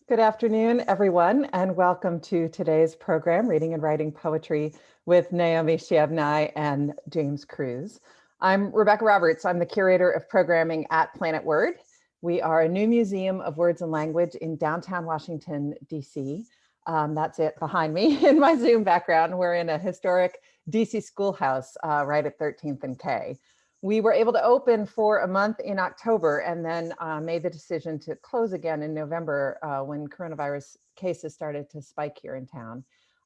Good afternoon, everyone, and welcome to today's program, Reading and Writing Poetry with Naomi Shihab Nye and James Cruz. I'm Rebecca Roberts. I'm the curator of programming at Planet Word. We are a new museum of words and language in downtown Washington, D.C. That's it behind me in my Zoom background. We're in a historic D.C. schoolhouse right at 13th and K. We were able to open for a month in October and then made the decision to close again in November when coronavirus cases started to spike here in town.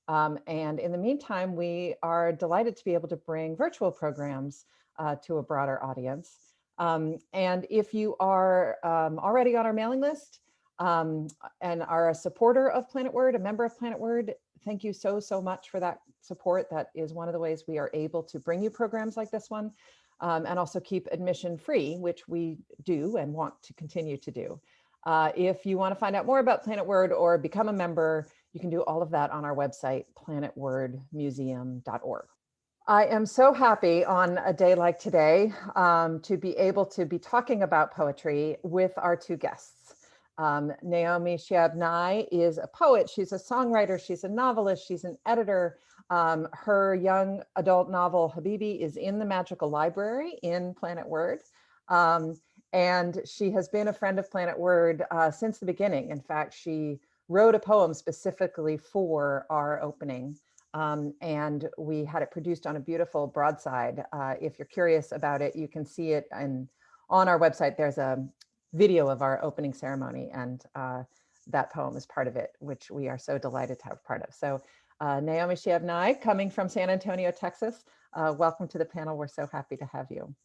And in the meantime, we are delighted to be able to bring virtual programs to a broader audience. And if you are already on our mailing list and are a supporter of Planet Word, a member of Planet Word, thank you so much for that support. That is one of the ways we are able to bring you programs like this one. And also keep admission free, which we do and want to continue to do. If you want to find out more about Planet Word or become a member, you can do all of that on our website, planetwordmuseum.org. I am so happy on a day like today to be able to be talking about poetry with our two guests. Naomi Shihab Nye is a poet. She's a songwriter. She's a novelist. She's an editor. Her young adult novel, Habibi, is in the Magical Library in Planet Word. And she has been a friend of Planet Word since the beginning. In fact, she wrote a poem specifically for our opening. And we had it produced on a beautiful broadside. If you're curious about it, you can see it on our website. There's a video of our opening ceremony, and that poem is part of it, which we are so delighted to have part of. So Naomi Shihab Nye, coming from San Antonio, Texas, welcome to the panel. We're so happy to have you.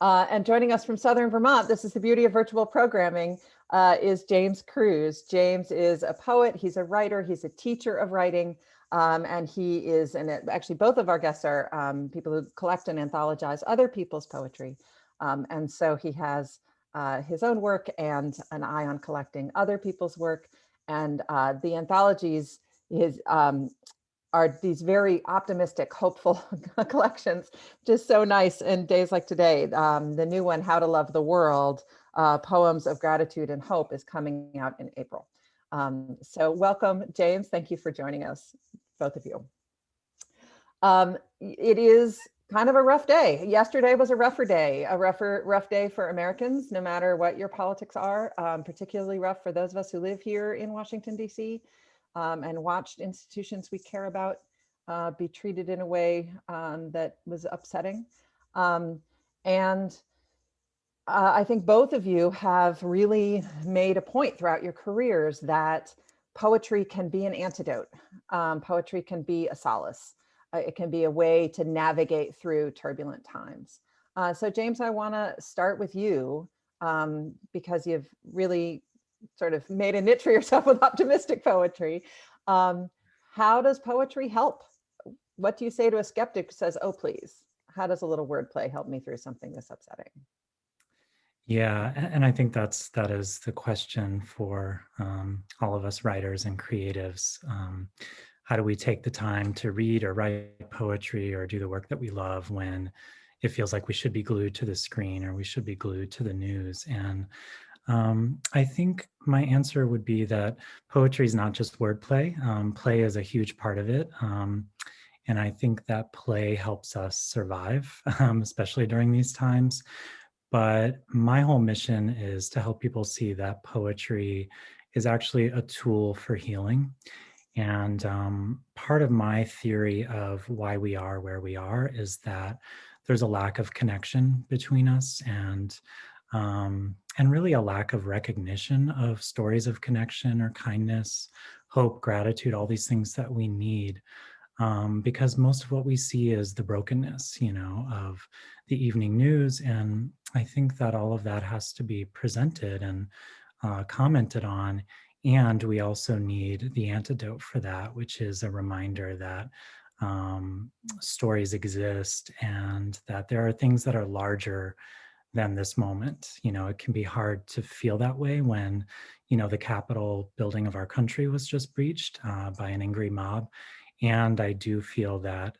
And joining us from Southern Vermont, this is the beauty of virtual programming, is James Cruz. James is a poet, he's a writer, he's a teacher of writing, and he is, and actually both of our guests are people who collect and anthologize other people's poetry. And so he has his own work and an eye on collecting other people's work. And the anthologies are these very optimistic, hopeful collections, just so nice in days like today. The new one, How to Love the World, Poems of Gratitude and Hope, is coming out in April. So welcome, James. Thank you for joining us, both of you. It is kind of a rough day. Yesterday was a rough day for Americans, no matter what your politics are, particularly rough for those of us who live here in Washington, D.C., and watched institutions we care about be treated in a way that was upsetting. And I think both of you have really made a point throughout your careers that poetry can be an antidote. Poetry can be a solace. It can be a way to navigate through turbulent times. So James, I want to start with you because you've really sort of made a niche for yourself with optimistic poetry. How does poetry help? What do you say to a skeptic who says, oh, please, how does a little wordplay help me through something this upsetting? Yeah, and I think that is the question for all of us writers and creatives. How do we take the time to read or write poetry or do the work that we love when it feels like we should be glued to the screen or we should be glued to the news? And I think my answer would be that poetry is not just wordplay. Play is a huge part of it. And I think that play helps us survive, especially during these times. But my whole mission is to help people see that poetry is actually a tool for healing. And part of my theory of why we are where we are is that there's a lack of connection between us and really a lack of recognition of stories of connection or kindness, hope, gratitude, all these things that we need. Because most of what we see is the brokenness, of the evening news. And I think that all of that has to be presented and commented on. And we also need the antidote for that, which is a reminder that stories exist and that there are things that are larger than this moment. It can be hard to feel that way when, the Capitol building of our country was just breached by an angry mob. And I do feel that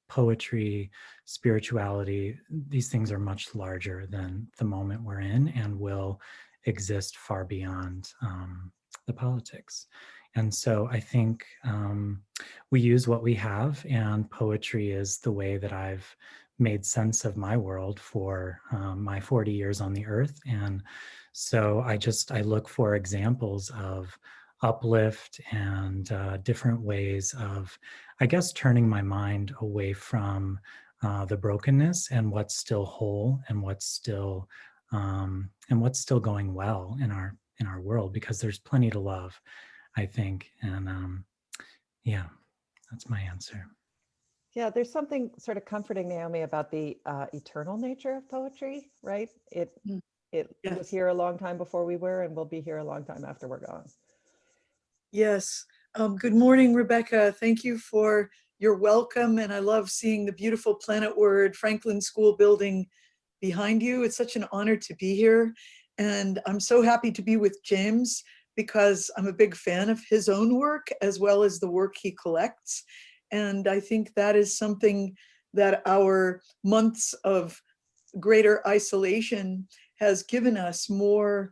poetry, spirituality, these things are much larger than the moment we're in and will exist far beyond the politics. And so I think we use what we have, and poetry is the way that I've made sense of my world for my 40 years on the earth. And so I look for examples of uplift and different ways of, I guess, turning my mind away from the brokenness and what's still whole and what's still going well in our world, because there's plenty to love, I think. And yeah, that's my answer. Yeah, there's something sort of comforting, Naomi, about the eternal nature of poetry, right? It Yes. was here a long time before we were, and will be here a long time after we're gone. Yes. Good morning, Rebecca. Thank you for your welcome. And I love seeing the beautiful Planet Word Franklin School building behind you. It's such an honor to be here. And I'm so happy to be with James, because I'm a big fan of his own work as well as the work he collects. And I think that is something that our months of greater isolation has given us more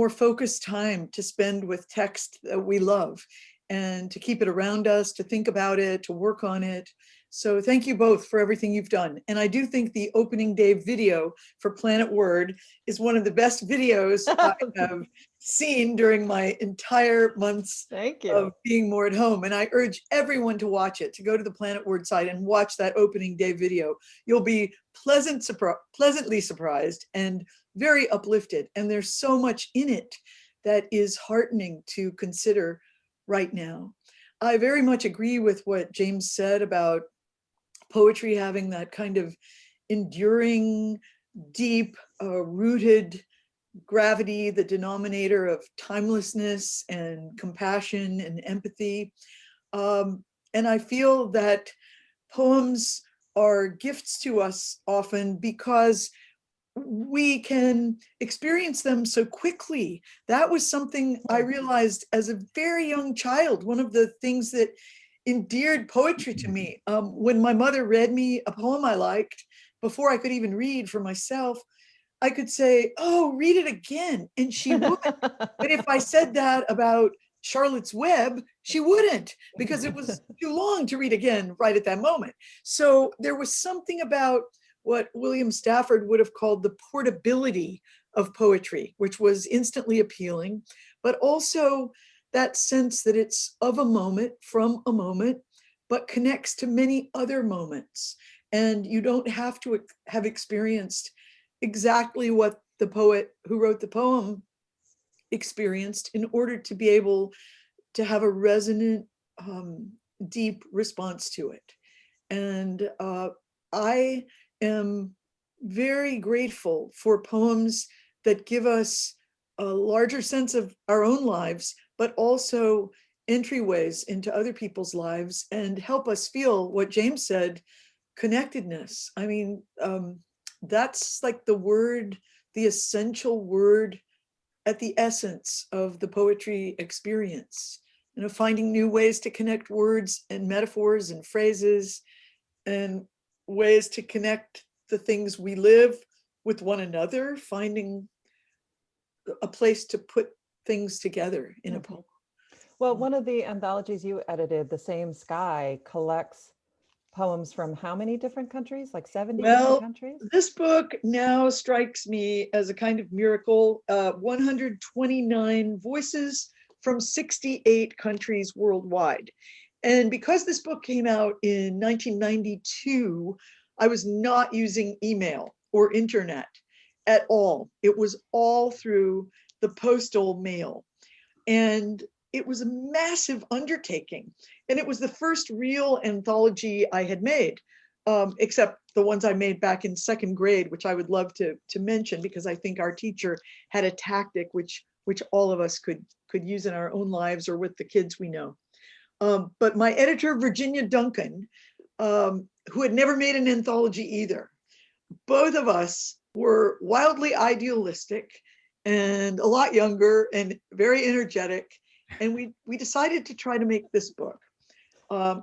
focused time to spend with text that we love, and to keep it around us, to think about it, to work on it. So thank you both for everything you've done. And I do think the opening day video for Planet Word is one of the best videos I have seen during my entire months Thank you. of being more at home. And I urge everyone to watch it, to go to the Planet Word site and watch that opening day video. You'll be pleasantly surprised and very uplifted. And there's so much in it that is heartening to consider right now. I very much agree with what James said about poetry having that kind of enduring, deep, rooted gravity, the denominator of timelessness and compassion and empathy. And I feel that poems are gifts to us often because we can experience them so quickly. That was something I realized as a very young child. One of the things that endeared poetry to me, when my mother read me a poem I liked, before I could even read for myself, I could say, "Oh, read it again," and she would. But if I said that about Charlotte's Web, she wouldn't, because it was too long to read again right at that moment. So there was something about what William Stafford would have called the portability of poetry, which was instantly appealing, but also that sense that it's of a moment, from a moment, but connects to many other moments. And you don't have to have experienced exactly what the poet who wrote the poem experienced in order to be able to have a resonant, deep response to it. And I am very grateful for poems that give us a larger sense of our own lives, but also entryways into other people's lives and help us feel what James said, connectedness. I mean, that's like the word, the essential word at the essence of the poetry experience. You know, finding new ways to connect words and metaphors and phrases, and ways to connect the things we live with one another, finding a place to put things together in a poem. Well, one of the anthologies you edited, The Same Sky, collects poems from how many different countries? Like 70 different countries? This book now strikes me as a kind of miracle. 129 voices from 68 countries worldwide. And because this book came out in 1992, I was not using email or internet at all. It was all through the postal mail. And it was a massive undertaking. And it was the first real anthology I had made, except the ones I made back in second grade, which I would love to mention, because I think our teacher had a tactic which all of us could use in our own lives or with the kids we know. But my editor, Virginia Duncan, who had never made an anthology either, both of us were wildly idealistic and a lot younger and very energetic. And we decided to try to make this book.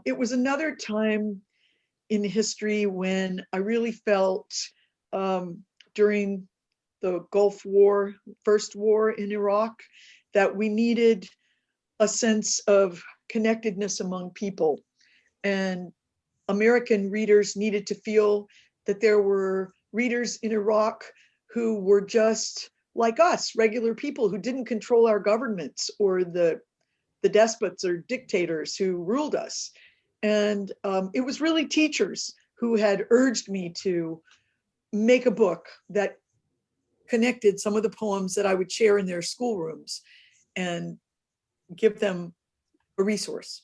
It was another time in history when I really felt, during the Gulf War, first war in Iraq, that we needed a sense of connectedness among people. And American readers needed to feel that there were readers in Iraq who were just like us, regular people who didn't control our governments or the despots or dictators who ruled us. And it was really teachers who had urged me to make a book that connected some of the poems that I would share in their schoolrooms and give them a resource.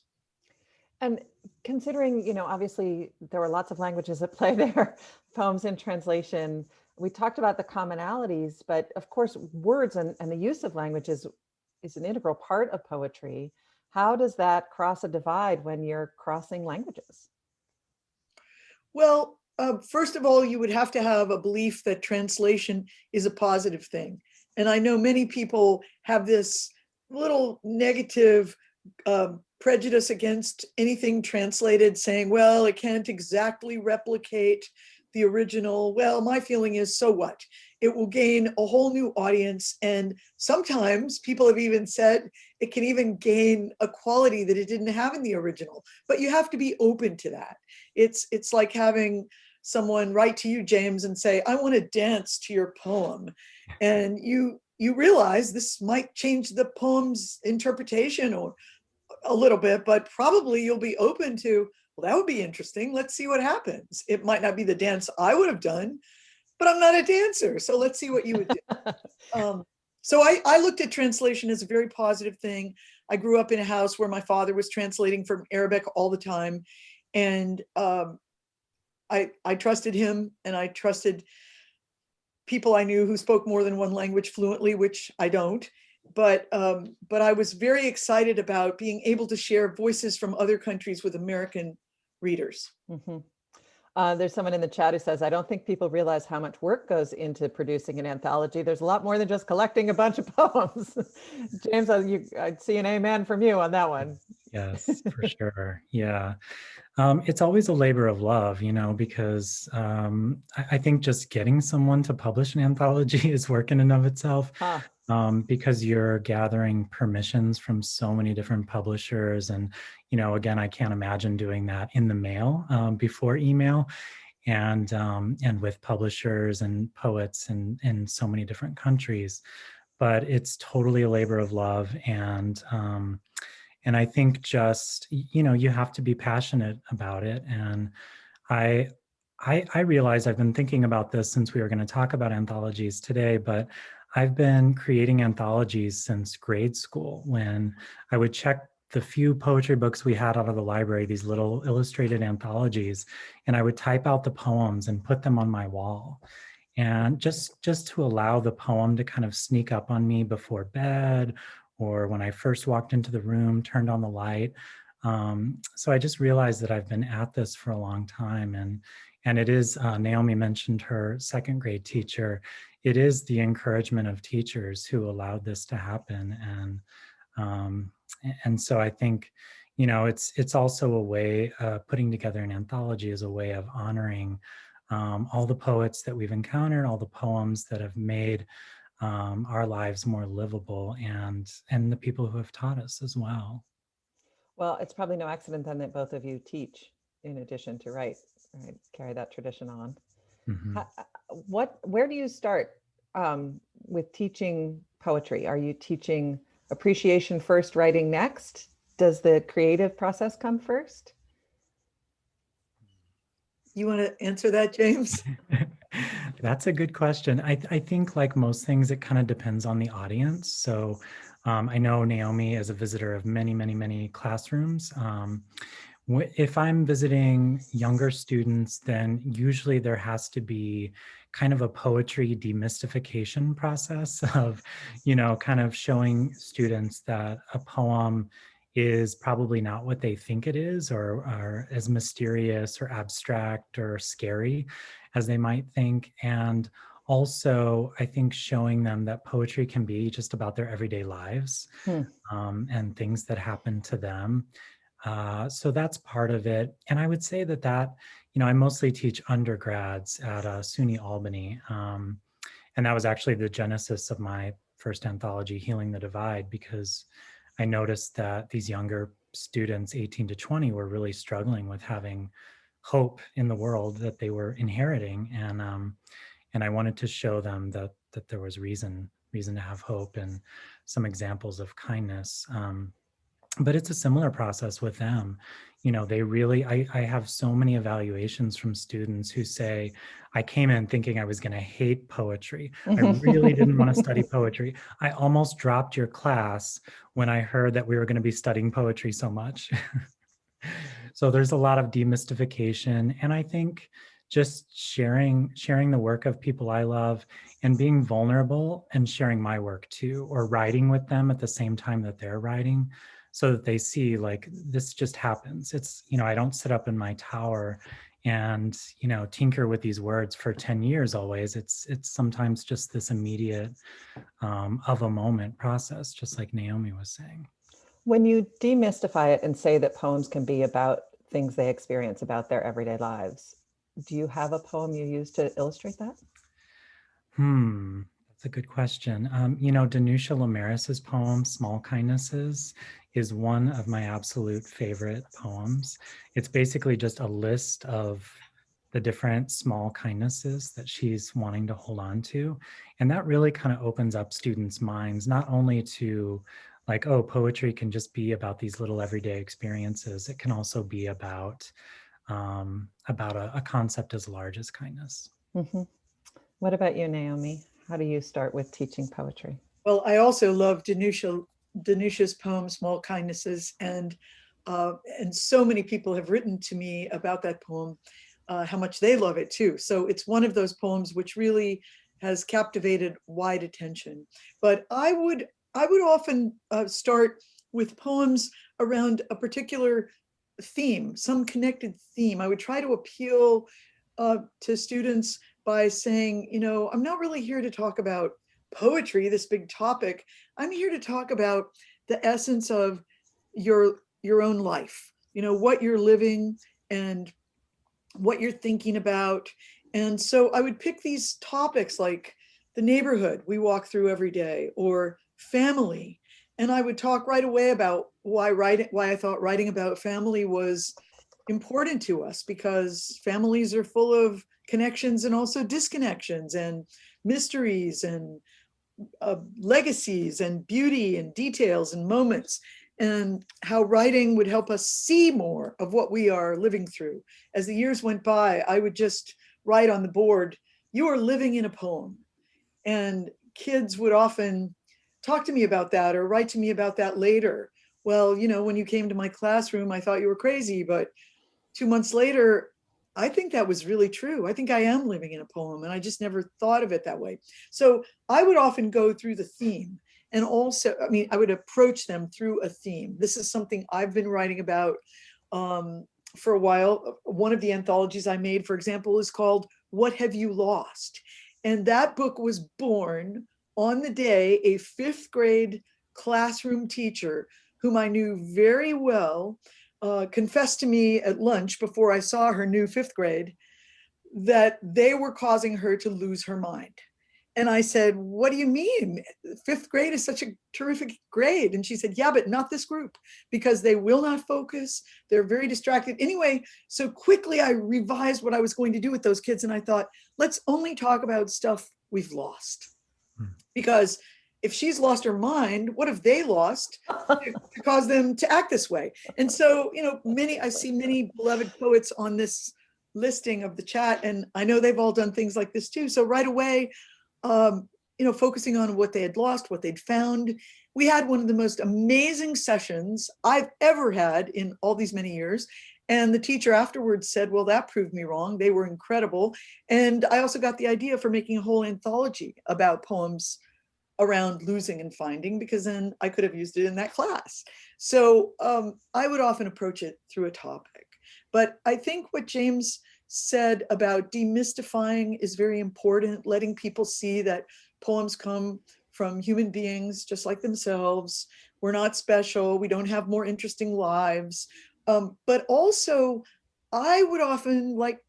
And considering, obviously there were lots of languages at play there, poems in translation. We talked about the commonalities, but of course, words and the use of languages is an integral part of poetry. How does that cross a divide when you're crossing languages? Well, first of all, you would have to have a belief that translation is a positive thing. And I know many people have this little negative prejudice against anything translated, saying, well, it can't exactly replicate the original. Well, my feeling is, so what? It will gain a whole new audience. And sometimes people have even said it can even gain a quality that it didn't have in the original. But you have to be open to that. It's like having someone write to you, James, and say, I want to dance to your poem. And you realize this might change the poem's interpretation or a little bit, but probably you'll be open to, well, that would be interesting. Let's see what happens. It might not be the dance I would have done, but I'm not a dancer. So let's see what you would do. So I looked at translation as a very positive thing. I grew up in a house where my father was translating from Arabic all the time. And I trusted him, and I trusted people I knew who spoke more than one language fluently, which I don't. But I was very excited about being able to share voices from other countries with American readers. Mm-hmm. There's someone in the chat who says, I don't think people realize how much work goes into producing an anthology. There's a lot more than just collecting a bunch of poems. James, I'd see an amen from you on that one. Yes, for sure. Yeah. It's always a labor of love, because I think just getting someone to publish an anthology is work in and of itself. Huh. Because you're gathering permissions from so many different publishers. And, again, I can't imagine doing that in the mail before email, and with publishers and poets in so many different countries. But it's totally a labor of love. And I think just, you have to be passionate about it. And I realize I've been thinking about this since we were going to talk about anthologies today, but I've been creating anthologies since grade school, when I would check the few poetry books we had out of the library, these little illustrated anthologies, and I would type out the poems and put them on my wall. And just to allow the poem to kind of sneak up on me before bed, or when I first walked into the room, turned on the light. So I just realized that I've been at this for a long time. And it is, Naomi mentioned her second grade teacher. It is the encouragement of teachers who allowed this to happen. And so I think, it's also a way, putting together an anthology is a way of honoring all the poets that we've encountered, all the poems that have made our lives more livable, and the people who have taught us as well. Well, it's probably no accident then that both of you teach in addition to write, right? Carry that tradition on. Mm-hmm. Where do you start with teaching poetry? Are you teaching appreciation first, writing next? Does the creative process come first? You want to answer that, James? That's a good question. I think, like most things, it kind of depends on the audience. So I know Naomi is a visitor of many, many, many classrooms. If I'm visiting younger students, then usually there has to be kind of a poetry demystification process of, kind of showing students that a poem is probably not what they think it is, or as mysterious or abstract or scary as they might think. And also, I think showing them that poetry can be just about their everyday lives and things that happen to them. So that's part of it. And I would say that I mostly teach undergrads at SUNY Albany. And that was actually the genesis of my first anthology, Healing the Divide, because I noticed that these younger students, 18 to 20, were really struggling with having hope in the world that they were inheriting. And I wanted to show them that there was reason to have hope and some examples of kindness. But it's a similar process with them. You know, they really, I have so many evaluations from students who say, I came in thinking I was going to hate poetry. I really didn't want to study poetry. I almost dropped your class when I heard that we were going to be studying poetry so much. So there's a lot of demystification. And I think just sharing the work of people I love and being vulnerable and sharing my work too, or writing with them at the same time that they're writing, so that they see, like, this just happens. It's, you know, I don't sit up in my tower and, you know, tinker with these words for 10 years always. It's sometimes just this immediate of a moment process, just like Naomi was saying. When you demystify it and say that poems can be about things they experience, about their everyday lives, do you have a poem you use to illustrate that? That's a good question. You know, Danusha Lamaris's poem, Small Kindnesses, is one of my absolute favorite poems. It's basically just a list of the different small kindnesses that she's wanting to hold on to. And that really kind of opens up students' minds, not only to, like, oh, poetry can just be about these little everyday experiences. It can also be about a concept as large as kindness. Mm-hmm. What about you, Naomi? How do you start with teaching poetry? Well, I also love Danusha's poem, Small Kindnesses, and so many people have written to me about that poem, how much they love it too. So it's one of those poems which really has captivated wide attention. But I would often start with poems around a particular theme, some connected theme. I would try to appeal to students by saying, you know, I'm not really here to talk about poetry, this big topic. I'm here to talk about the essence of your own life, you know, what you're living and what you're thinking about. And so I would pick these topics like the neighborhood we walk through every day, or family. And I would talk right away about why I thought writing about family was important to us, because families are full of connections and also disconnections and mysteries and legacies and beauty and details and moments, and how writing would help us see more of what we are living through. As the years went by, I would just write on the board, "You are living in a poem." And kids would often talk to me about that or write to me about that later. Well, you know, when you came to my classroom, I thought you were crazy, but 2 months later, I think that was really true. I think I am living in a poem, and I just never thought of it that way. So I would often go through the theme, and also, I mean, I would approach them through a theme. This is something I've been writing about for a while. One of the anthologies I made, for example, is called What Have You Lost? And that book was born on the day a 5th grade classroom teacher, whom I knew very well, confessed to me at lunch before I saw her new 5th grade that they were causing her to lose her mind. And I said, "What do you mean? 5th grade is such a terrific grade." And she said, "Yeah, but not this group, because they will not focus. They're very distracted." Anyway, so quickly I revised what I was going to do with those kids. And I thought, let's only talk about stuff we've lost. Because if she's lost her mind, what have they lost to cause them to act this way? And so, you know, I see many beloved poets on this listing of the chat, and I know they've all done things like this too. So right away, you know, focusing on what they had lost, what they'd found. We had one of the most amazing sessions I've ever had in all these many years. And the teacher afterwards said, "Well, that proved me wrong. They were incredible." And I also got the idea for making a whole anthology about poems around losing and finding, because then I could have used it in that class. So I would often approach it through a topic. But I think what James said about demystifying is very important, letting people see that poems come from human beings just like themselves. We're not special. We don't have more interesting lives. But also, I would often like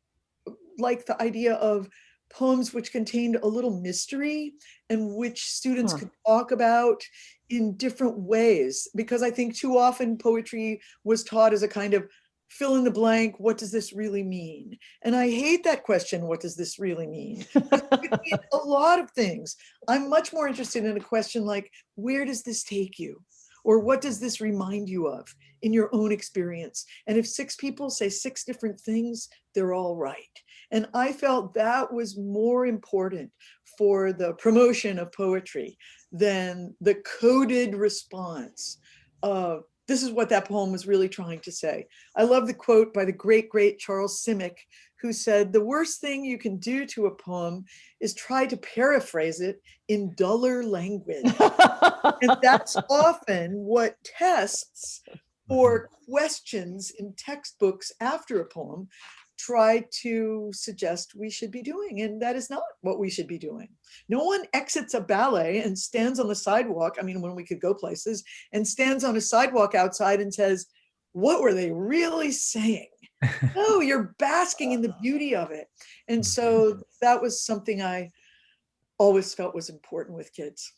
the idea of poems which contained a little mystery and which students Huh. could talk about in different ways. Because I think too often poetry was taught as a kind of fill in the blank, what does this really mean? And I hate that question, what does this really mean? It could mean a lot of things. I'm much more interested in a question like, where does this take you? Or what does this remind you of in your own experience? And if 6 people say 6 different things, they're all right. And I felt that was more important for the promotion of poetry than the coded response of, this is what that poem was really trying to say. I love the quote by the great, great Charles Simic, who said, the worst thing you can do to a poem is try to paraphrase it in duller language. And that's often what tests or questions in textbooks after a poem try to suggest we should be doing. And that is not what we should be doing. No one exits a ballet and stands on the sidewalk, I mean, when we could go places, and stands on a sidewalk outside and says, what were they really saying? No, you're basking in the beauty of it. And so that was something I always felt was important with kids.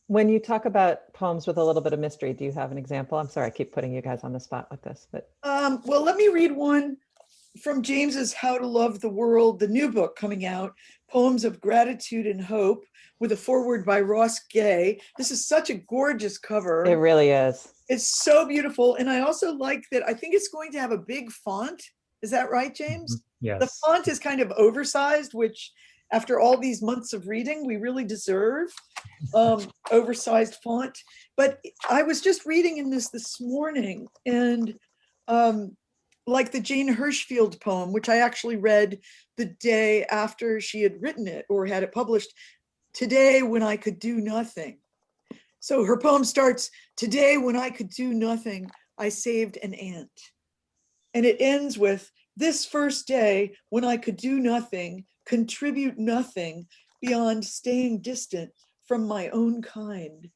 When you talk about poems with a little bit of mystery, do you have an example? I'm sorry, I keep putting you guys on the spot with this, but. Well, let me read one from James's How to Love the World, the new book coming out, Poems of Gratitude and Hope, with a foreword by Ross Gay. This is such a gorgeous cover. It really is. It's so beautiful. And I also like that, I think it's going to have a big font. Is that right, James? Yes. The font is kind of oversized, which after all these months of reading, we really deserve oversized font. But I was just reading in this morning, and like the Jane Hirschfield poem, which I actually read the day after she had written it or had it published, Today When I Could Do Nothing. So her poem starts, today when I could do nothing, I saved an ant. And it ends with, this first day when I could do nothing, contribute nothing beyond staying distant from my own kind,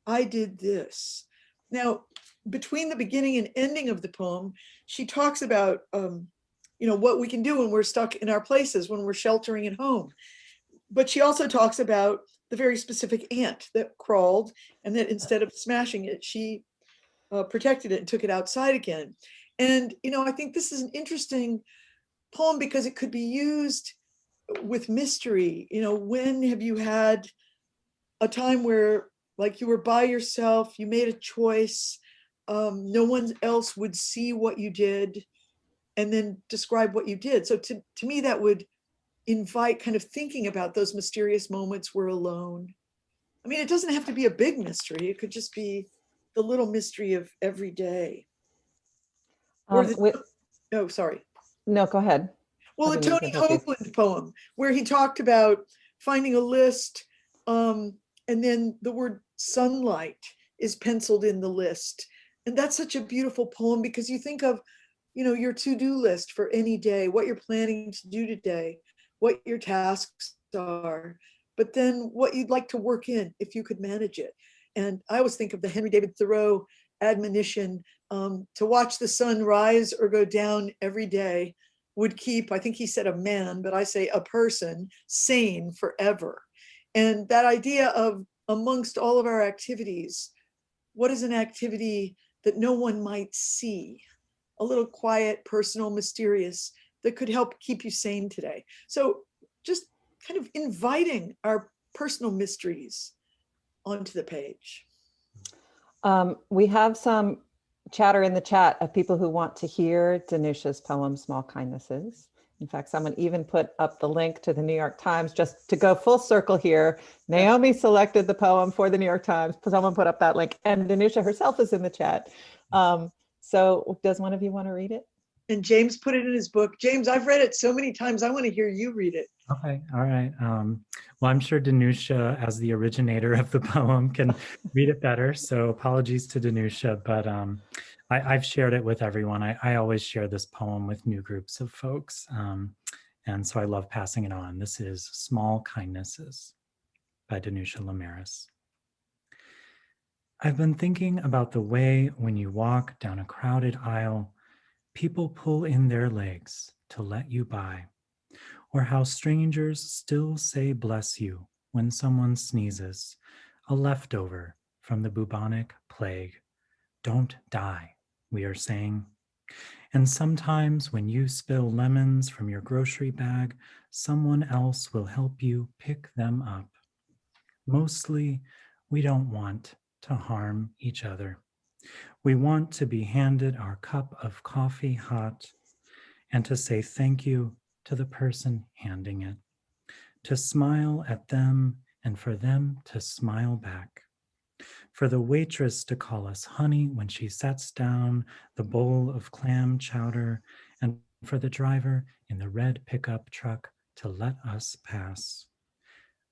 I did this. Now, between the beginning and ending of the poem, she talks about, what we can do when we're stuck in our places, when we're sheltering at home. But she also talks about the very specific ant that crawled, and that instead of smashing it, she protected it and took it outside again. And, I think this is an interesting poem because it could be used with mystery. When have you had a time where, like, you were by yourself, you made a choice, no one else would see what you did, and then describe what you did. So to me, that would invite kind of thinking about those mysterious moments we're alone. I mean, it doesn't have to be a big mystery. It could just be the little mystery of every day. Or sorry. No, go ahead. Well, the Tony Hoagland poem, where he talked about finding a list, and then the word sunlight is penciled in the list. And that's such a beautiful poem because you think of, your to-do list for any day, what you're planning to do today, what your tasks are, but then what you'd like to work in if you could manage it. And I always think of the Henry David Thoreau admonition, to watch the sun rise or go down every day would keep, I think he said a man, but I say a person, sane forever. And that idea of, amongst all of our activities, what is an activity that no one might see? A little quiet, personal, mysterious, that could help keep you sane today. So just kind of inviting our personal mysteries onto the page. We have some chatter in the chat of people who want to hear Danusha's poem, Small Kindnesses. In fact, someone even put up the link to the New York Times. Just to go full circle here, Naomi selected the poem for the New York Times. Someone put up that link, and Danusha herself is in the chat. So does one of you want to read it? And James put it in his book. James, I've read it so many times. I want to hear you read it. Okay, all right. Well, I'm sure Danusha, as the originator of the poem, can read it better. So apologies to Danusha, but I've shared it with everyone. I always share this poem with new groups of folks. And so I love passing it on. This is Small Kindnesses by Danusha Lamaris. I've been thinking about the way when you walk down a crowded aisle, people pull in their legs to let you by, or how strangers still say bless you when someone sneezes, a leftover from the bubonic plague. Don't die, we are saying. And sometimes when you spill lemons from your grocery bag, someone else will help you pick them up. Mostly, we don't want to harm each other. We want to be handed our cup of coffee hot and to say thank you to the person handing it, to smile at them and for them to smile back, for the waitress to call us honey when she sets down the bowl of clam chowder, and for the driver in the red pickup truck to let us pass.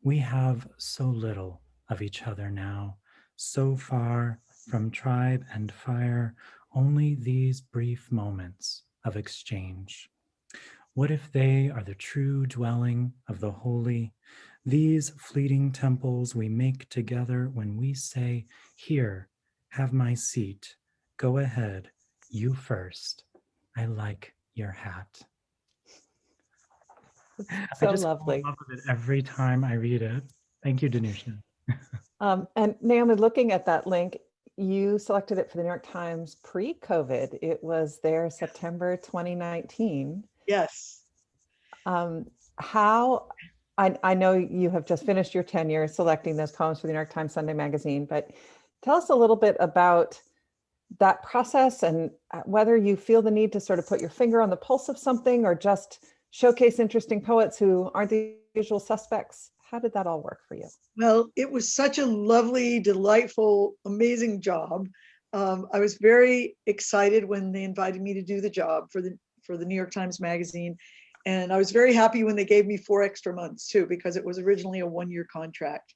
We have so little of each other now, so far from tribe and fire, only these brief moments of exchange. What if they are the true dwelling of the holy, these fleeting temples we make together when we say, here, have my seat, go ahead, you first, I like your hat. So I just fall lovely. in love with it every time I read it. Thank you, Danusha. And Naomi, looking at that link, you selected it for the New York Times pre-COVID. It was there September 2019. Yes. How, I know you have just finished your tenure selecting those poems for the New York Times Sunday Magazine, but tell us a little bit about that process and whether you feel the need to sort of put your finger on the pulse of something or just showcase interesting poets who aren't the usual suspects. How did that all work for you? Well, it was such a lovely, delightful, amazing job. I was very excited when they invited me to do the job for the New York Times Magazine. And I was very happy when they gave me 4 extra months too, because it was originally a 1-year contract.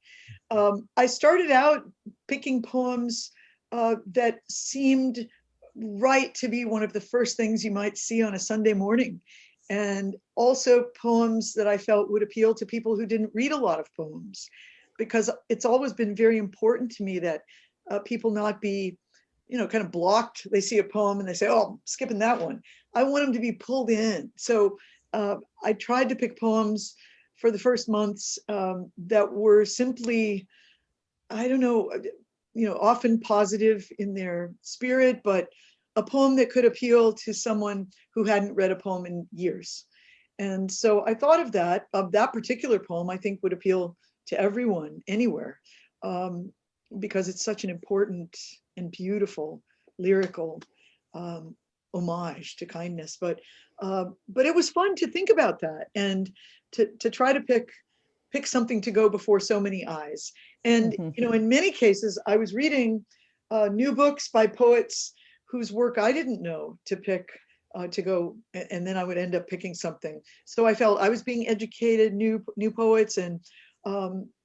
I started out picking poems that seemed right to be one of the first things you might see on a Sunday morning. And also poems that I felt would appeal to people who didn't read a lot of poems, because it's always been very important to me that people not be, kind of blocked. They see a poem and they say, oh, I'm skipping that one. I want them to be pulled in. So I tried to pick poems for the first months that were simply, I don't know, often positive in their spirit, but a poem that could appeal to someone who hadn't read a poem in years. And so I thought of that particular poem, I think would appeal to everyone, anywhere, because it's such an important and beautiful lyrical homage to kindness. But it was fun to think about that and to try to pick something to go before so many eyes. And, in many cases, I was reading new books by poets whose work I didn't know to pick to go, and then I would end up picking something. So I felt I was being educated, new poets, and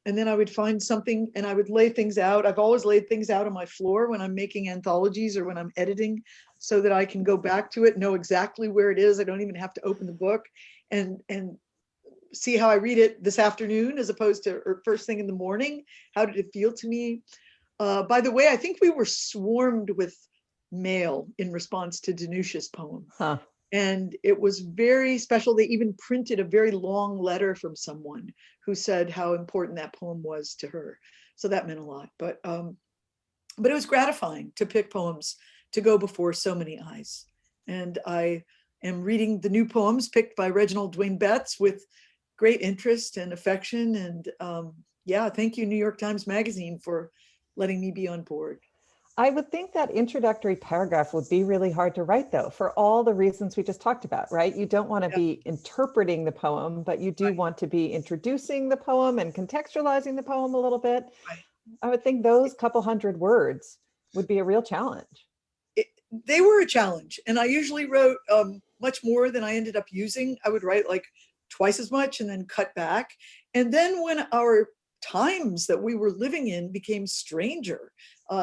then I would find something and I would lay things out. I've always laid things out on my floor when I'm making anthologies or when I'm editing, so that I can go back to it, know exactly where it is. I don't even have to open the book and see how I read it this afternoon as opposed to first thing in the morning. How did it feel to me? By the way, I think we were swarmed with mail in response to Danusha's poem. Huh. And it was very special. They even printed a very long letter from someone who said how important that poem was to her. So that meant a lot. But it was gratifying to pick poems to go before so many eyes. And I am reading the new poems picked by Reginald Dwayne Betts with great interest and affection. And thank you, New York Times Magazine, for letting me be on board. I would think that introductory paragraph would be really hard to write, though, for all the reasons we just talked about, right? You don't want to be interpreting the poem, but you do want to be introducing the poem and contextualizing the poem a little bit. Right. I would think those couple hundred words would be a real challenge. They were a challenge. And I usually wrote much more than I ended up using. I would write like twice as much and then cut back. And then when our times that we were living in became stranger,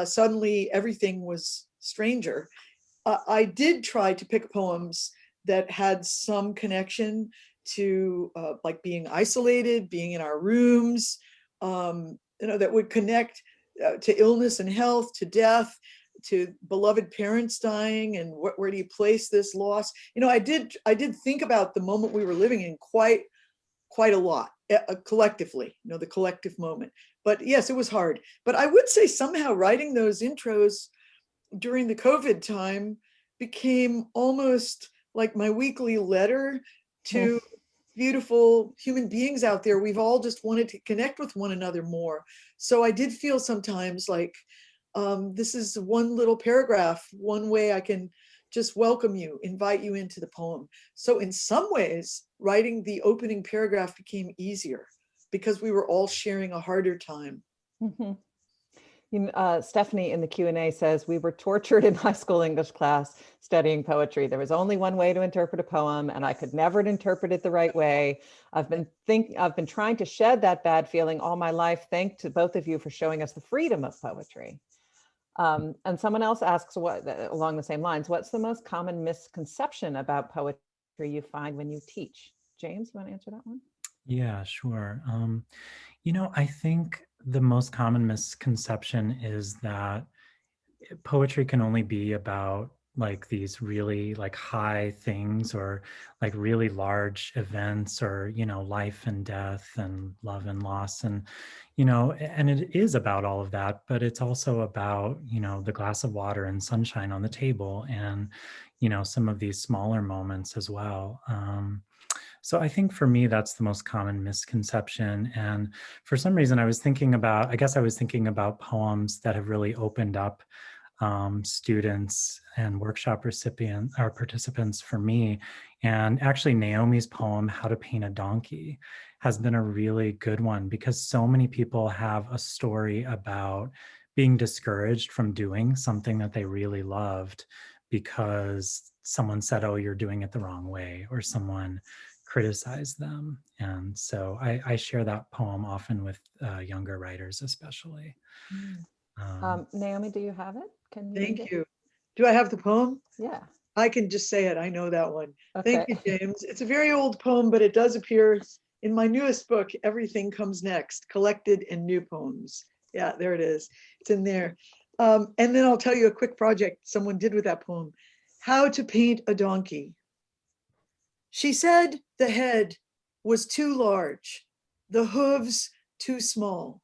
suddenly everything was stranger. I did try to pick poems that had some connection to like being isolated, being in our rooms, that would connect to illness and health, to death, to beloved parents dying, and where do you place this loss? I did think about the moment we were living in quite quite a lot collectively, the collective moment. But yes, it was hard. But I would say somehow writing those intros during the COVID time became almost like my weekly letter to beautiful human beings out there. We've all just wanted to connect with one another more. So I did feel sometimes like this is one little paragraph, one way I can just welcome you, invite you into the poem. So in some ways, writing the opening paragraph became easier because we were all sharing a harder time. Stephanie in the Q&A says, we were tortured in high school English class studying poetry. There was only one way to interpret a poem and I could never interpret it the right way. I've been trying to shed that bad feeling all my life. Thanks to both of you for showing us the freedom of poetry. And someone else asks along the same lines, what's the most common misconception about poetry you find when you teach? James, you want to answer that one? Yeah, sure. I think the most common misconception is that poetry can only be about like these really like high things or like really large events or, life and death and love and loss. And, and it is about all of that, but it's also about, the glass of water and sunshine on the table and, some of these smaller moments as well. So I think for me, that's the most common misconception. And for some reason, I was thinking about poems that have really opened up students and workshop recipients or participants for me. And actually Naomi's poem, How to Paint a Donkey, has been a really good one because so many people have a story about being discouraged from doing something that they really loved because someone said, oh, you're doing it the wrong way, or someone criticized them. And so I share that poem often with younger writers, especially. Naomi, do you have it? Can you Thank you. Do I have the poem? Yeah. I can just say it. I know that one. Okay. Thank you, James. It's a very old poem, but it does appear in my newest book, Everything Comes Next, Collected and New Poems. Yeah, there it is. It's in there. And then I'll tell you a quick project someone did with that poem. How to Paint a Donkey. She said the head was too large, the hooves too small.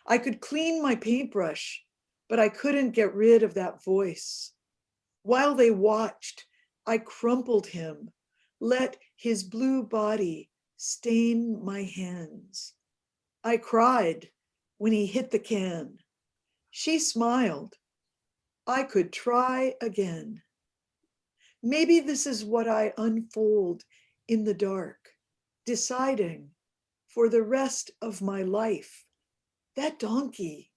I could clean my paintbrush, but I couldn't get rid of that voice. While they watched, I crumpled him, let his blue body stain my hands. I cried when he hit the can. She smiled. I could try again. Maybe this is what I unfold in the dark, deciding for the rest of my life, that donkey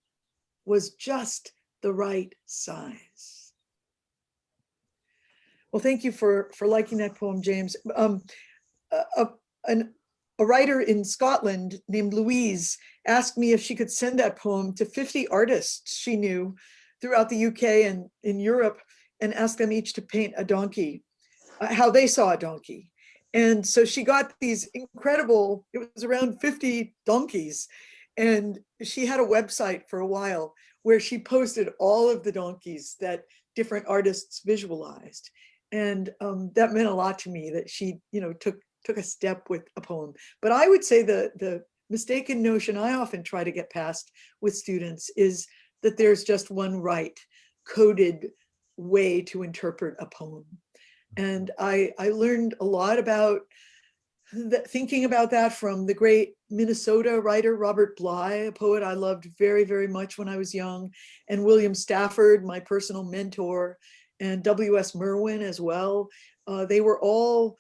was just the right size. Well, thank you for liking that poem, James. A writer in Scotland named Louise asked me if she could send that poem to 50 artists she knew throughout the UK and in Europe and ask them each to paint a donkey, how they saw a donkey. And so she got these incredible, it was around 50 donkeys. And she had a website for a while where she posted all of the donkeys that different artists visualized. And that meant a lot to me that she, took a step with a poem. But I would say the mistaken notion I often try to get past with students is that there's just one right coded way to interpret a poem. And I learned a lot about thinking about that from the great Minnesota writer, Robert Bly, a poet I loved very, very much when I was young, and William Stafford, my personal mentor, and W.S. Merwin as well. They were all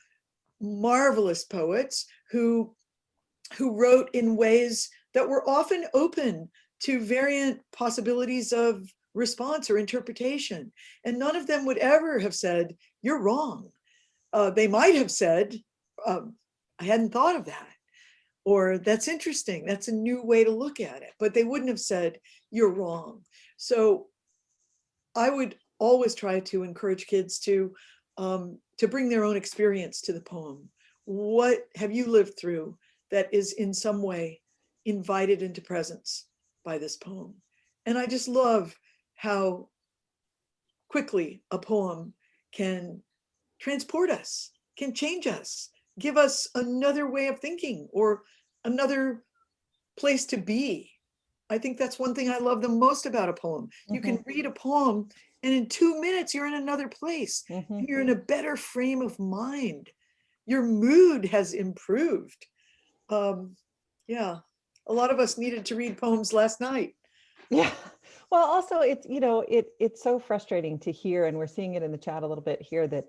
marvelous poets who wrote in ways that were often open to variant possibilities of response or interpretation. And none of them would ever have said, you're wrong. They might have said, I hadn't thought of that. Or that's interesting. That's a new way to look at it. But they wouldn't have said, you're wrong. So I would always try to encourage kids to bring their own experience to the poem. What have you lived through that is in some way invited into presence by this poem? And I just love how quickly a poem can transport us, can change us, give us another way of thinking or another place to be. I think that's one thing I love the most about a poem. You can read a poem and in 2 minutes you're in another place. You're in a better frame of mind. Your mood has improved. Yeah, a lot of us needed to read poems last night. Yeah. Well, also it's, it's so frustrating to hear, and we're seeing it in the chat a little bit here, that,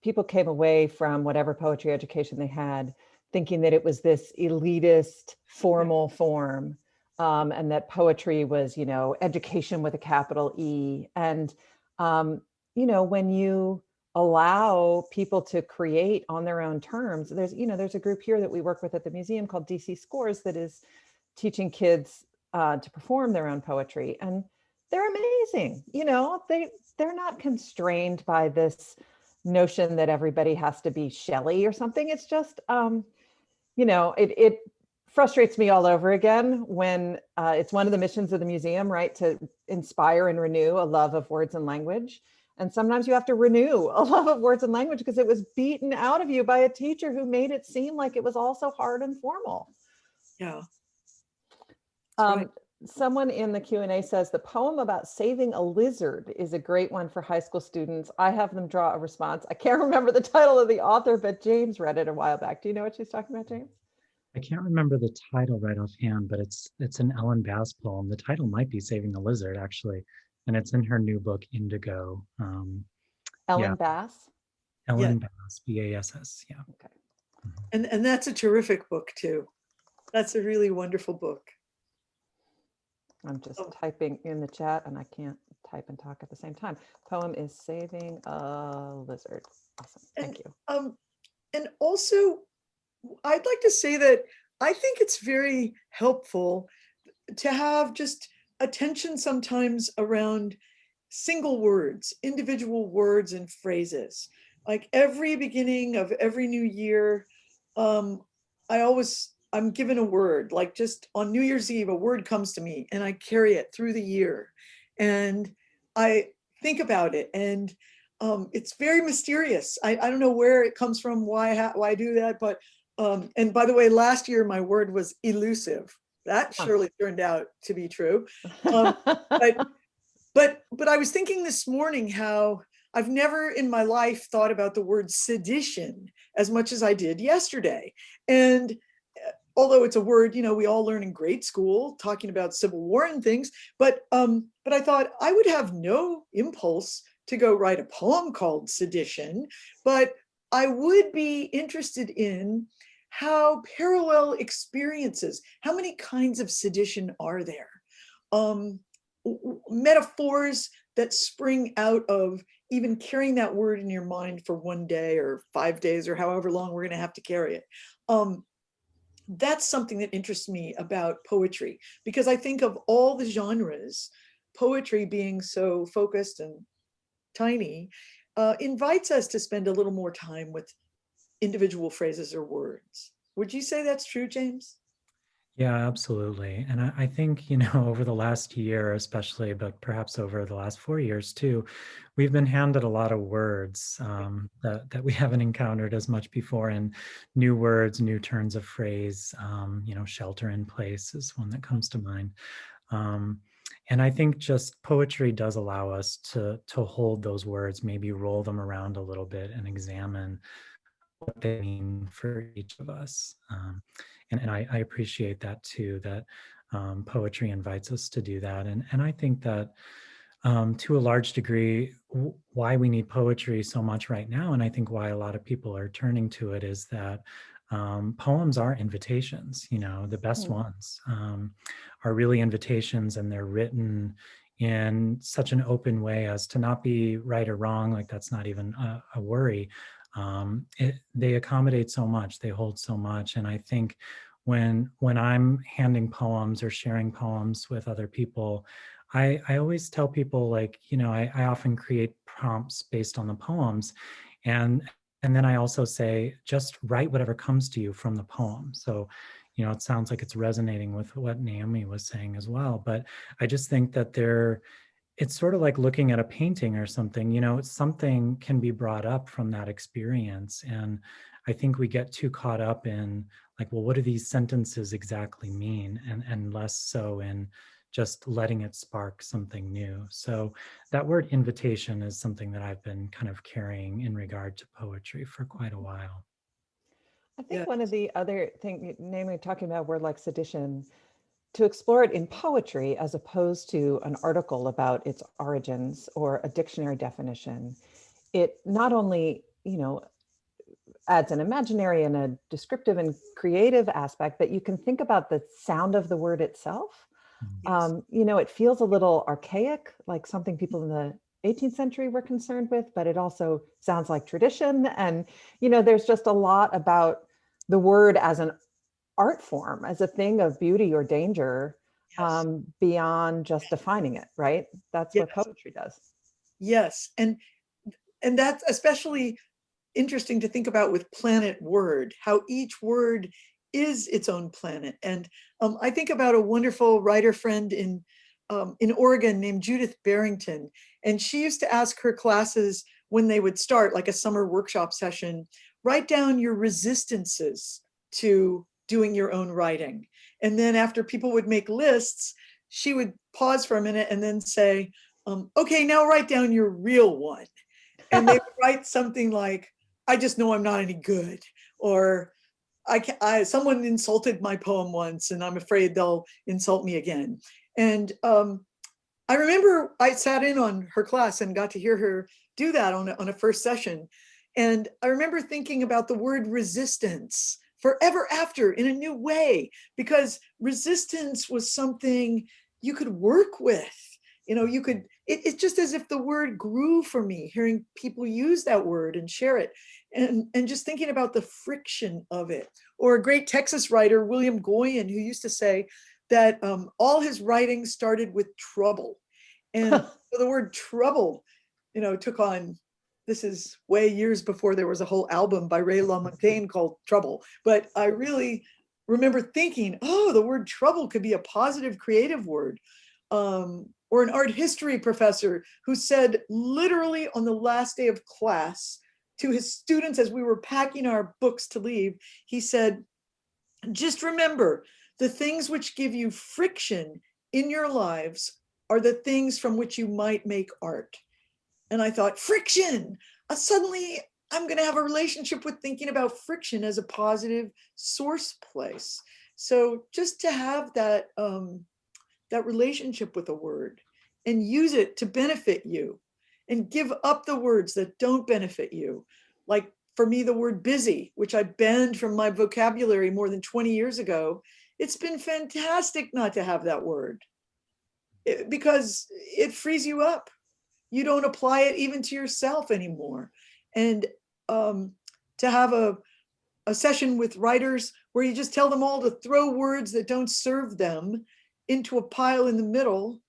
people came away from whatever poetry education they had thinking that it was this elitist formal form, and that poetry was, education with a capital E. And, when you allow people to create on their own terms, there's a group here that we work with at the museum called DC Scores that is teaching kids to perform their own poetry, and they're amazing. They're not constrained by this notion that everybody has to be Shelley or something. It's just it frustrates me all over again when it's one of the missions of the museum, right, to inspire and renew a love of words and language. And sometimes you have to renew a love of words and language because it was beaten out of you by a teacher who made it seem like it was all so hard and formal. Yeah. Right. Someone in the Q&A says the poem about saving a lizard is a great one for high school students. I have them draw a response. I can't remember the title of the author, but James read it a while back. Do you know what she's talking about, James? I can't remember the title right offhand, but it's an Ellen Bass poem. The title might be Saving the Lizard, actually, and it's in her new book, Indigo. Ellen Bass? Ellen Bass, B-A-S-S, yeah. Okay. And that's a terrific book too. That's a really wonderful book. I'm just typing in the chat and I can't type and talk at the same time. Poem is Saving a Lizard. Awesome. Thank you. And also, I'd like to say that I think it's very helpful to have just attention sometimes around single words, individual words and phrases. Like every beginning of every new year, I'm given a word, like just on New Year's Eve, a word comes to me and I carry it through the year and I think about it, and it's very mysterious. I don't know where it comes from, why I do that, but and by the way, last year my word was elusive. That surely turned out to be true. But I was thinking this morning how I've never in my life thought about the word sedition as much as I did yesterday. And although it's a word, we all learn in grade school talking about Civil War and things, but I thought I would have no impulse to go write a poem called Sedition, but I would be interested in how parallel experiences, how many kinds of sedition are there? Metaphors that spring out of even carrying that word in your mind for 1 day or 5 days or however long we're going to have to carry it. That's something that interests me about poetry, because I think of all the genres, poetry being so focused and tiny, invites us to spend a little more time with individual phrases or words. Would you say that's true, James? Yeah, absolutely. And I think, over the last year, especially, but perhaps over the last 4 years too, we've been handed a lot of words that we haven't encountered as much before, and new words, new turns of phrase. Shelter in place is one that comes to mind. And I think just poetry does allow us to hold those words, maybe roll them around a little bit and examine what they mean for each of us. And I appreciate that too, that poetry invites us to do that. And I think that to a large degree, why we need poetry so much right now, and I think why a lot of people are turning to it, is that poems are invitations. The best ones are really invitations, and they're written in such an open way as to not be right or wrong. Like that's not even a worry. They accommodate so much, they hold so much. And I think when I'm handing poems or sharing poems with other people, I always tell people, like, I often create prompts based on the poems. And then I also say, just write whatever comes to you from the poem. So, it sounds like it's resonating with what Naomi was saying as well. But I just think that it's sort of like looking at a painting or something, something can be brought up from that experience. And I think we get too caught up in like, well, what do these sentences exactly mean? And less so in just letting it spark something new. So that word invitation is something that I've been kind of carrying in regard to poetry for quite a while. I think Yeah. one of the other thing, namely talking about a word like sedition, to explore it in poetry as opposed to an article about its origins or a dictionary definition, it not only, adds an imaginary and a descriptive and creative aspect, but you can think about the sound of the word itself. Yes. It feels a little archaic, like something people in the 18th century were concerned with, but it also sounds like tradition. And, there's just a lot about the word as an art form, as a thing of beauty or danger, Yes. beyond just defining it, right? That's Yes. what poetry does. Yes. And that's especially interesting to think about with planet word, how each word is its own planet. And I think about a wonderful writer friend in Oregon named Judith Barrington. And she used to ask her classes when they would start, like a summer workshop session, write down your resistances to doing your own writing. And then after people would make lists, she would pause for a minute and then say, okay, now write down your real one. And they would write something like, I just know I'm not any good, or someone insulted my poem once and I'm afraid they'll insult me again. And I remember I sat in on her class and got to hear her do that on a first session. And I remember thinking about the word resistance forever after in a new way, because resistance was something you could work with. It's just as if the word grew for me, hearing people use that word and share it, and just thinking about the friction of it. Or a great Texas writer, William Goyen, who used to say that all his writing started with trouble. And so the word trouble, took on, this is way years before there was a whole album by Ray LaMontagne called Trouble. But I really remember thinking, oh, the word trouble could be a positive, creative word. Or an art history professor who said literally on the last day of class to his students as we were packing our books to leave, he said, just remember, the things which give you friction in your lives are the things from which you might make art. And I thought, friction, suddenly I'm going to have a relationship with thinking about friction as a positive source place. So just to have that relationship with a word and use it to benefit you, and give up the words that don't benefit you. Like for me, the word busy, which I banned from my vocabulary more than 20 years ago, it's been fantastic not to have that word, because it frees you up. You don't apply it even to yourself anymore. And to have a session with writers where you just tell them all to throw words that don't serve them into a pile in the middle,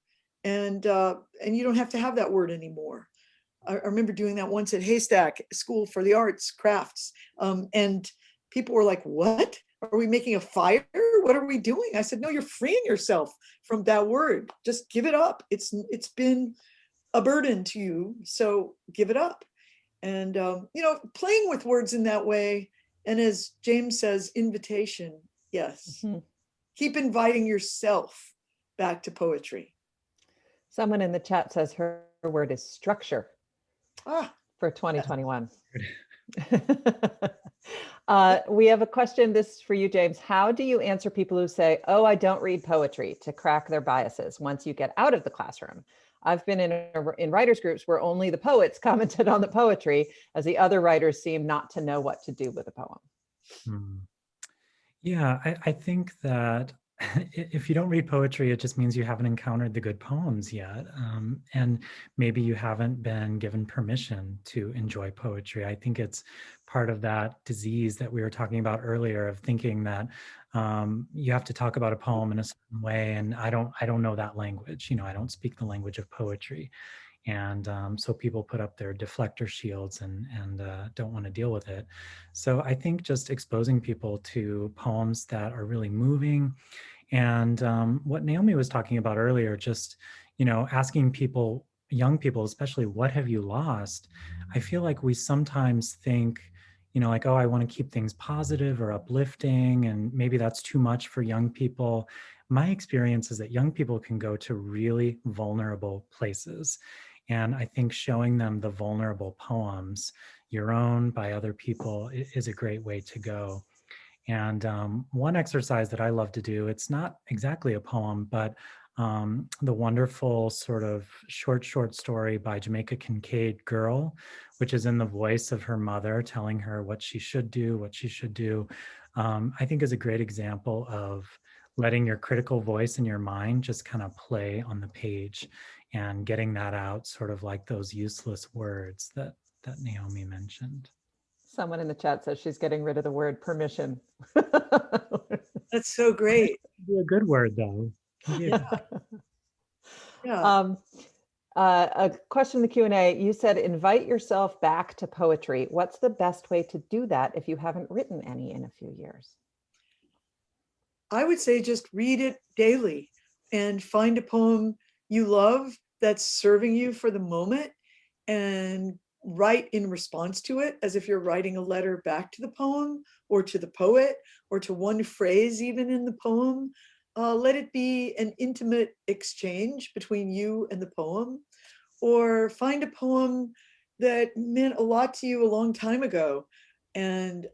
and you don't have to have that word anymore. I remember doing that once at Haystack School for the Arts, Crafts, and people were like, what? Are we making a fire? What are we doing? I said, no, you're freeing yourself from that word. Just give it up. It's been a burden to you, so give it up. And playing with words in that way, and as James says, invitation, yes. Mm-hmm. Keep inviting yourself back to poetry. Someone in the chat says her word is structure for 2021. We have a question. This is for you, James. How do you answer people who say, oh, I don't read poetry, to crack their biases once you get out of the classroom? I've been in writers groups where only the poets commented on the poetry, as the other writers seem not to know what to do with a poem. Yeah, I think that if you don't read poetry, it just means you haven't encountered the good poems yet. And maybe you haven't been given permission to enjoy poetry. I think it's part of that disease that we were talking about earlier, of thinking that you have to talk about a poem in a certain way. And I don't know that language. I don't speak the language of poetry. And so people put up their deflector shields and don't want to deal with it. So I think just exposing people to poems that are really moving, and what Naomi was talking about earlier, just asking people, young people especially, what have you lost? I feel like we sometimes think, like, oh, I want to keep things positive or uplifting, and maybe that's too much for young people. My experience is that young people can go to really vulnerable places. And I think showing them the vulnerable poems, your own, by other people, is a great way to go. And one exercise that I love to do, it's not exactly a poem, but the wonderful sort of short story by Jamaica Kincaid, Girl, which is in the voice of her mother telling her what she should do, I think is a great example of letting your critical voice in your mind just kind of play on the page and getting that out, sort of like those useless words that Naomi mentioned. Someone in the chat says she's getting rid of the word permission. That's so great. It can be a good word, though. Yeah. Yeah. A question in the Q&A, you said invite yourself back to poetry. What's the best way to do that if you haven't written any in a few years? I would say just read it daily and find a poem you love that's serving you for the moment and write in response to it as if you're writing a letter back to the poem or to the poet or to one phrase even in the poem. Let it be an intimate exchange between you and the poem, or find a poem that meant a lot to you a long time ago and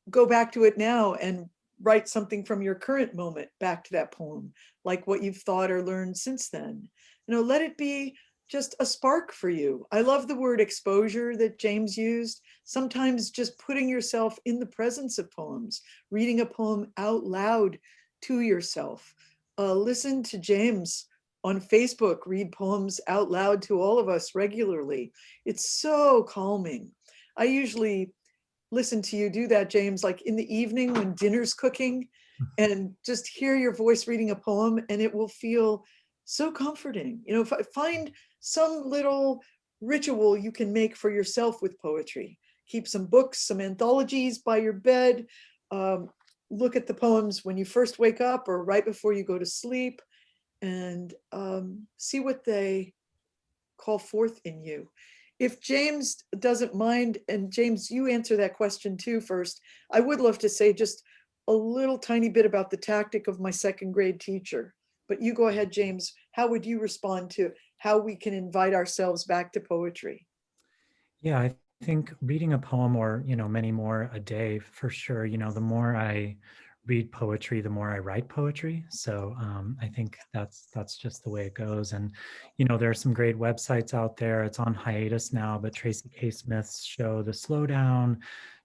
go back to it now and write something from your current moment back to that poem, like what you've thought or learned since then. Let it be just a spark for you. I love the word exposure that James used. Sometimes just putting yourself in the presence of poems, reading a poem out loud to yourself. Listen to James on Facebook read poems out loud to all of us regularly. It's so calming. I usually listen to you do that, James, like in the evening when dinner's cooking, and just hear your voice reading a poem, and it will feel so comforting. Find some little ritual you can make for yourself with poetry. Keep some books, some anthologies by your bed. Look at the poems when you first wake up or right before you go to sleep, and see what they call forth in you. If James doesn't mind, and James, you answer that question too first, I would love to say just a little tiny bit about the tactic of my second grade teacher. But you go ahead, James. How would you respond to how we can invite ourselves back to poetry? Yeah, I think reading a poem or, many more a day for sure. The more I read poetry, the more I write poetry. So I think that's just the way it goes. And, there are some great websites out there. It's on hiatus now, but Tracy K. Smith's show, The Slowdown,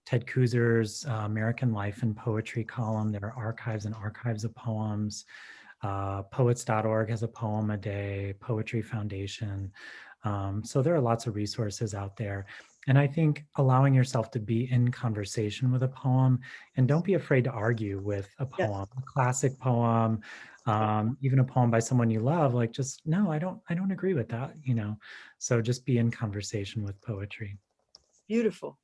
Ted Kuzer's American Life and Poetry column. There are archives and archives of poems. Poets.org has a poem a day, Poetry Foundation. So there are lots of resources out there. And I think allowing yourself to be in conversation with a poem, and don't be afraid to argue with a poem, a classic poem, even a poem by someone you love, like just, no, I don't agree with that, So just be in conversation with poetry. Beautiful.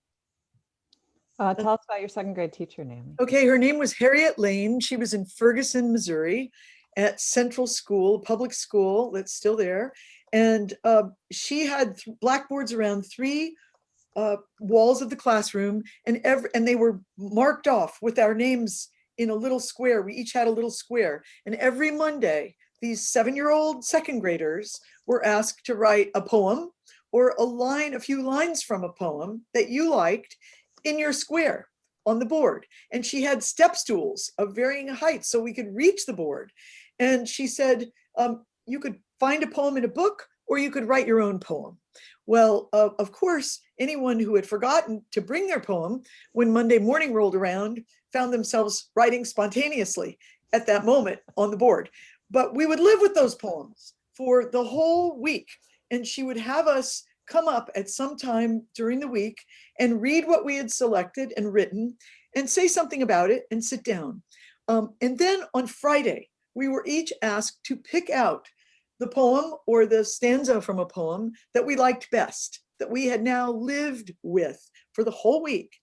Tell us about your second grade teacher, Naomi. Okay, her name was Harriet Lane. She was in Ferguson, Missouri at Central School, public school that's still there. And she had blackboards around 3 walls of the classroom, and they were marked off with our names in a little square. We each had a little square. And every Monday, these 7-year-old second graders were asked to write a poem or a few lines from a poem that you liked in your square on the board. And she had step stools of varying heights so we could reach the board. And she said, you could find a poem in a book, or you could write your own poem. Well, of course, anyone who had forgotten to bring their poem when Monday morning rolled around found themselves writing spontaneously at that moment on the board. But we would live with those poems for the whole week. And she would have us come up at some time during the week and read what we had selected and written and say something about it and sit down. And then on Friday, we were each asked to pick out the poem or the stanza from a poem that we liked best, that we had now lived with for the whole week,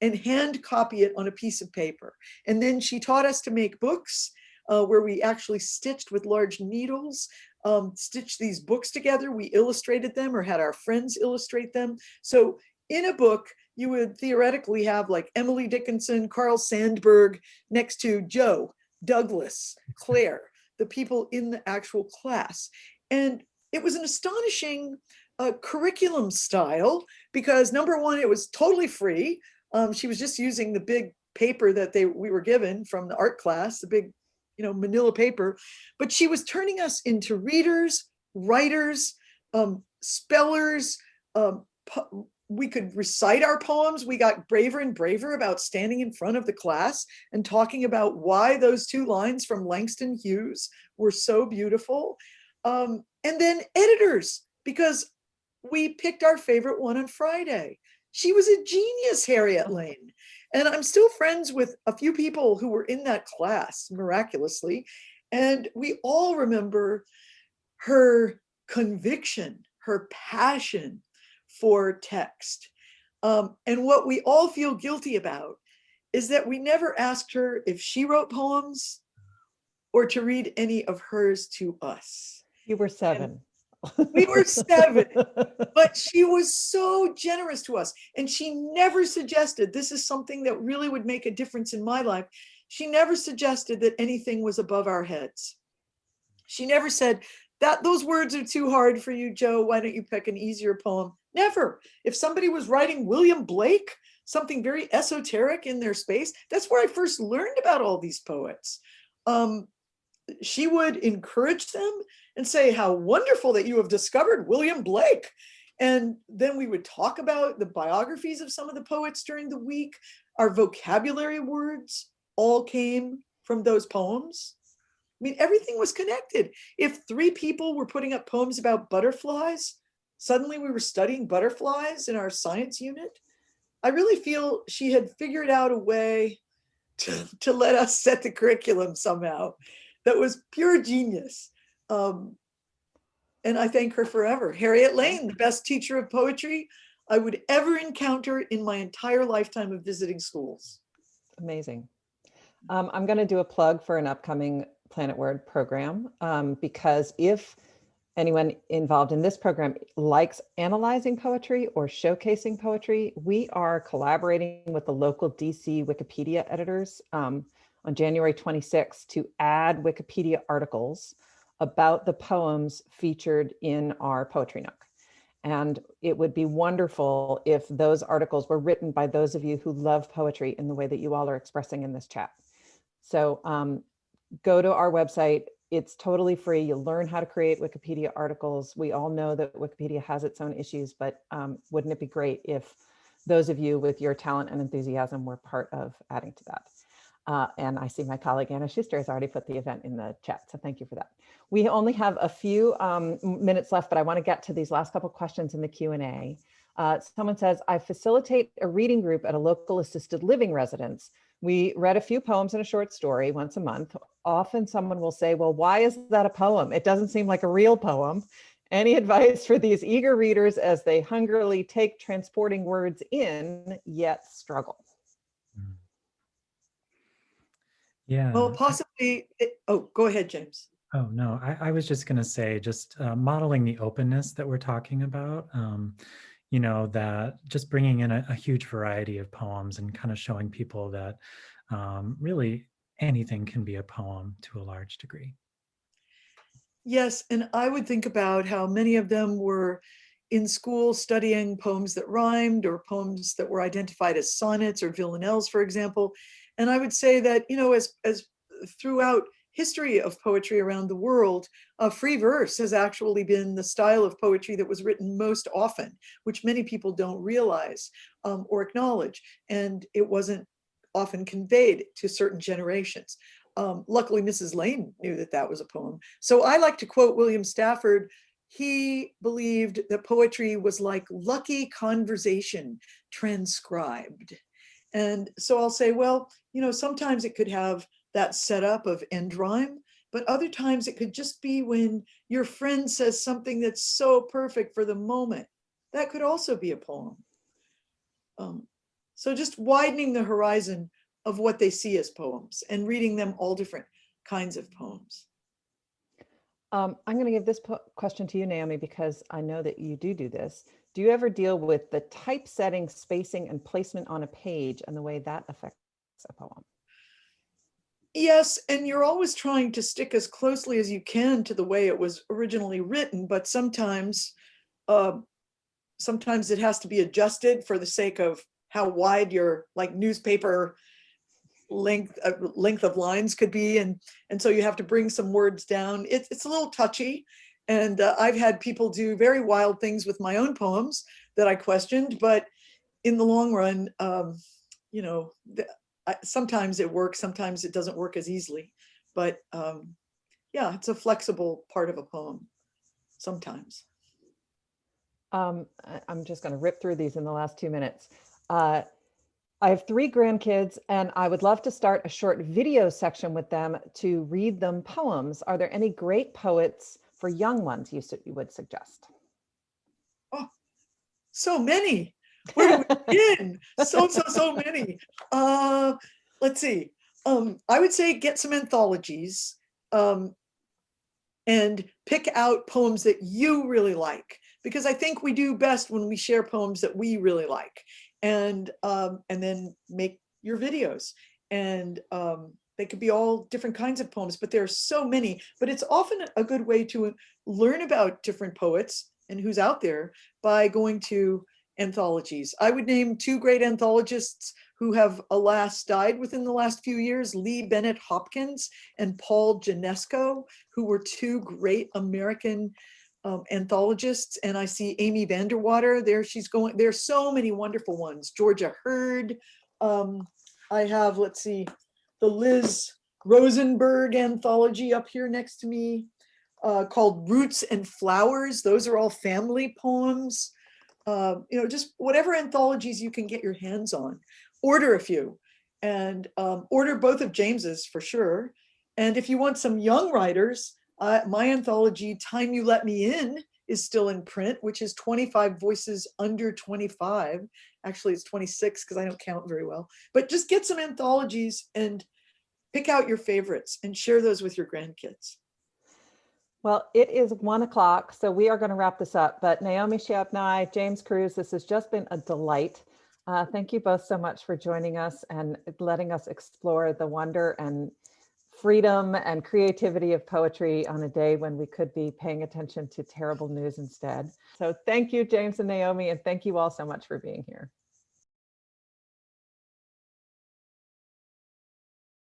and hand copy it on a piece of paper. And then she taught us to make books where we actually stitched with large needles, stitched these books together. We illustrated them or had our friends illustrate them. So in a book, you would theoretically have like Emily Dickinson, Carl Sandburg next to Joe, Douglas, Claire, the people in the actual class. And it was an astonishing curriculum style because number one, it was totally free. She was just using the big paper that we were given from the art class, the big, manila paper, but she was turning us into readers, writers, spellers. We could recite our poems. We got braver and braver about standing in front of the class and talking about why those 2 lines from Langston Hughes were so beautiful. And then editors, because we picked our favorite one on Friday. She was a genius, Harriet Lane. And I'm still friends with a few people who were in that class, miraculously. And we all remember her conviction, her passion for text. And what we all feel guilty about is that we never asked her if she wrote poems or to read any of hers to us. You were 7. We were 7, but she was so generous to us. And she never suggested, this is something that really would make a difference in my life. She never suggested that anything was above our heads. She never said that those words are too hard for you, Joe. Why don't you pick an easier poem? Never. If somebody was writing William Blake, something very esoteric in their space, that's where I first learned about all these poets. She would encourage them and say how wonderful that you have discovered William Blake. And then we would talk about the biographies of some of the poets during the week. Our vocabulary words all came from those poems. I mean, everything was connected. If 3 people were putting up poems about butterflies, suddenly we were studying butterflies in our science unit. I really feel she had figured out a way to let us set the curriculum somehow. That was pure genius. And I thank her forever. Harriet Lane, the best teacher of poetry I would ever encounter in my entire lifetime of visiting schools. Amazing. I'm going to do a plug for an upcoming Planet Word program because if anyone involved in this program likes analyzing poetry or showcasing poetry, we are collaborating with the local DC Wikipedia editors on January 26th to add Wikipedia articles about the poems featured in our Poetry Nook. And it would be wonderful if those articles were written by those of you who love poetry in the way that you all are expressing in this chat. So go to our website. It's totally free. You'll learn how to create Wikipedia articles. We all know that Wikipedia has its own issues, but wouldn't it be great if those of you with your talent and enthusiasm were part of adding to that? And I see my colleague Anna Schuster has already put the event in the chat, so thank you for that. We only have a few minutes left, but I want to get to these last couple questions in the Q&A. Someone says, I facilitate a reading group at a local assisted living residence. We read a few poems and a short story once a month. Often someone will say, well, why is that a poem? It doesn't seem like a real poem. Any advice for these eager readers as they hungrily take transporting words in, yet struggle? Yeah. Well, possibly, go ahead, James. Oh, no, I was just going to say, just modeling the openness that we're talking about, that just bringing in a huge variety of poems and kind of showing people that really anything can be a poem to a large degree. Yes, and I would think about how many of them were in school studying poems that rhymed or poems that were identified as sonnets or villanelles, for example. And I would say that, as throughout history of poetry around the world, free verse has actually been the style of poetry that was written most often, which many people don't realize or acknowledge. And it wasn't often conveyed to certain generations. Luckily, Mrs. Lane knew that that was a poem. So I like to quote William Stafford. He believed that poetry was like lucky conversation transcribed. And so I'll say, well, sometimes it could have that setup of end rhyme, but other times it could just be when your friend says something that's so perfect for the moment. That could also be a poem. So just widening the horizon of what they see as poems and reading them all different kinds of poems. I'm going to give this question to you, Naomi, because I know that you do this. Do you ever deal with the typesetting, spacing, and placement on a page and the way that affects a poem? Yes, and you're always trying to stick as closely as you can to the way it was originally written, but sometimes it has to be adjusted for the sake of how wide your like newspaper length of lines could be, and so you have to bring some words down. It's a little touchy, and I've had people do very wild things with my own poems that I questioned, but in the long run, you know, sometimes it works, sometimes it doesn't work as easily, but yeah, it's a flexible part of a poem sometimes. I'm just going to rip through these in the last 2 minutes. I have 3 grandkids, and I would love to start a short video section with them to read them poems. Are there any great poets for young ones you would suggest? Oh, so many. Where do we begin? So many. Let's see. I would say get some anthologies and pick out poems that you really like, because I think we do best when we share poems that we really like, and then make your videos. And they could be all different kinds of poems, but there are so many. But it's often a good way to learn about different poets and who's out there by going to anthologies. I would name 2 great anthologists who have alas died within the last few years, Lee Bennett Hopkins and Paul Janesco, who were 2 great American anthologists. And I see Amy Vanderwater there. She's going, there's so many wonderful ones. Georgia Hurd. I have, let's see, the Liz Rosenberg anthology up here next to me, called Roots and Flowers. Those are all family poems. You know, just whatever anthologies you can get your hands on, order a few, and order both of James's for sure. And if you want some young writers, my anthology, Time You Let Me In, is still in print, which is 25 voices under 25. Actually, it's 26 because I don't count very well. But just get some anthologies and pick out your favorites and share those with your grandkids. Well, it is 1 o'clock, so we are going to wrap this up. But Naomi Shihab Nye, James Cruz, this has just been a delight. Thank you both so much for joining us and letting us explore the wonder and freedom and creativity of poetry on a day when we could be paying attention to terrible news instead. So thank you, James and Naomi, and thank you all so much for being here.